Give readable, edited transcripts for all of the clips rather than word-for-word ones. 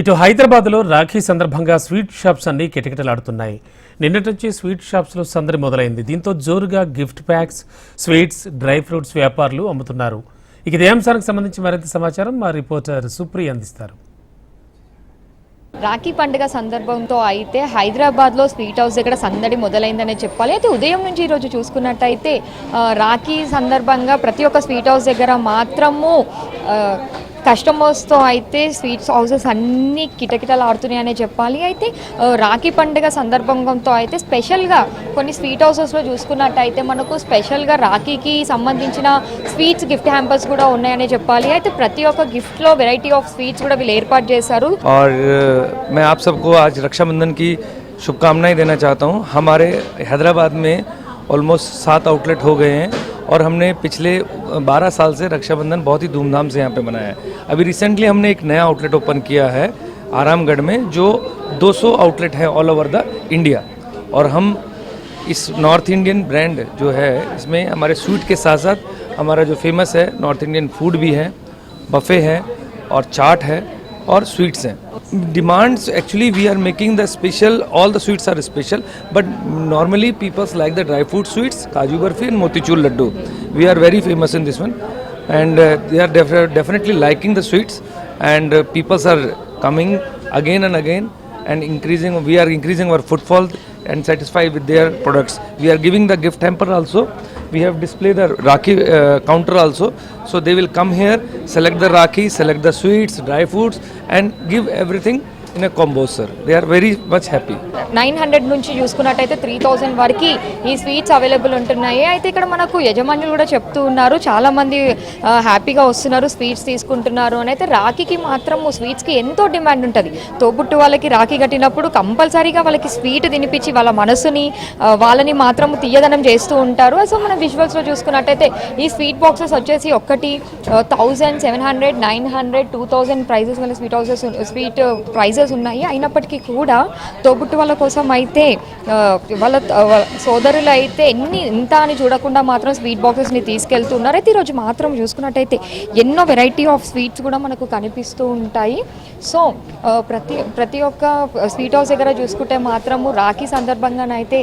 ఇటు హైదరాబాద్లో రాఖీ సందర్భంగా స్వీట్ షాప్స్ అన్ని కిటకిటలాడుతున్నాయి. నిన్నటి నుంచి స్వీట్ షాప్స్లో సందడి మొదలైంది. దీంతో జోరుగా gift packs, sweets, dry fruits వ్యాపారులు అమ్ముతున్నారు. ఇక ఇదే అంశానికి సంబంధించి మరింత సమాచారం మా రిపోర్టర్ సుప్రియ అందిస్తారు. రాఖీ పండుగ సందర్భంతో అయితే హైదరాబాద్లో స్వీట్ హౌస్ దగ్గర సందడి మొదలైందనే చెప్పాలి. అయితే ఉదయం నుంచి ఈరోజు చూసుకున్నట్టయితే రాఖీ సందర్భంగా ప్రతి ఒక్క స్వీట్ హౌస్ దగ్గర మాత్రము కస్టమర్స్తో అయితే స్వీట్స్ హౌసెస్ అన్నీ కిటకిటలాడుతున్నాయనే చెప్పాలి. అయితే రాఖీ పండుగ సందర్భంతో అయితే స్పెషల్గా కొన్ని స్వీట్ హౌసెస్లో చూసుకున్నట్టయితే మనకు స్పెషల్గా రాఖీకి సంబంధించిన స్వీట్స్ గిఫ్ట్ హ్యాంపర్స్ కూడా ఉన్నాయనే చెప్పాలి. అయితే ప్రతి ఒక్క గిఫ్ట్లో వెరైటీ ఆఫ్ స్వీట్స్ కూడా వీళ్ళు ఏర్పాటు చేశారు. और मैं आप सबको आज रक्षाबंधन की शुभकामनाएं देना चाहता हूं. हमारे हैदराबाद में ऑलमोस्ट 7 आउटलेट हो गए हैं और हमने पिछले 12 साल से रक्षाबंधन बहुत ही धूमधाम से यहाँ पे मनाया है. अभी रिसेंटली हमने एक नया आउटलेट ओपन किया है आरामगढ़ में, जो 200 आउटलेट है ऑल ओवर द इंडिया. और हम इस नॉर्थ इंडियन ब्रांड जो है इसमें हमारे स्वीट के साथ साथ हमारा जो फेमस है नॉर्थ इंडियन फूड भी है, बफे है और चाट है और स्वीट्स हैं. Demands actually we are making the special, all the sweets are special, but normally people like the dry fruit sweets, kaju barfi and motichur laddu. We are very famous in this one, and they are definitely liking the sweets, and people are coming again and again and increasing. We are increasing our footfall and satisfied with their products. We are giving the gift hamper also. We have displayed the Rakhi counter also, so they will come here, select the Rakhi, select the sweets, dry fruits and give everything in a combo, sir. They are very much happy. 900 నుంచి చూసుకున్నట్టయితే 3000 వరకు ఈ sweets available ఉంటున్నాయి. అయితే ఇక్కడ మనకు యజమానులు కూడా చెప్తూ ఉన్నారు, చాలా మంది హ్యాపీగా వస్తున్నారు, స్వీట్స్ తీసుకుంటున్నారు అని. అయితే రాఖీకి మాత్రం స్వీట్స్కి ఎంతో డిమాండ్ ఉంటుంది. తోబుట్టు వాళ్ళకి రాఖీ కట్టినప్పుడు కంపల్సరీగా వాళ్ళకి స్వీట్ తినిపించి వాళ్ళ మనసుని వాళ్ళని మాత్రం తీయదనం చేస్తూ ఉంటారు. సో మనం విజువల్స్లో చూసుకున్నట్టయితే ఈ స్వీట్ బాక్సెస్ వచ్చేసి ఒక్కటి 1700, 900, 2000 ప్రైజెస్ గల స్వీట్ హౌసెస్ స్వీట్ ప్రైజెస్ ఉన్నాయి. అయినప్పటికీ కూడా తోబుట్టు వాళ్ళ కోసం అయితే వాళ్ళ సోదరులు అయితే ఇంత అని చూడకుండా మాత్రం స్వీట్ బాక్సెస్ని తీసుకెళ్తున్నారు. అయితే ఈరోజు మాత్రం చూసుకున్నట్టయితే ఎన్నో వెరైటీ ఆఫ్ స్వీట్స్ కూడా మనకు కనిపిస్తూ ఉంటాయి. సో ప్రతి ఒక్క స్వీట్ హౌస్ దగ్గర చూసుకుంటే మాత్రము రాఖీ సందర్భంగానైతే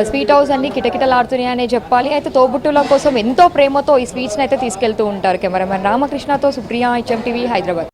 స్వీట్ హౌస్ అన్ని కిటకిటలాడుతున్నాయనే చెప్పాలి. అయితే తోబుట్టుల కోసం ఎంతో ప్రేమతో ఈ స్వీట్స్ని అయితే తీసుకెళ్తూ ఉంటారు. కెమెరామెన్ రామకృష్ణతో సుప్రియ, HM TV, హైదరాబాద్.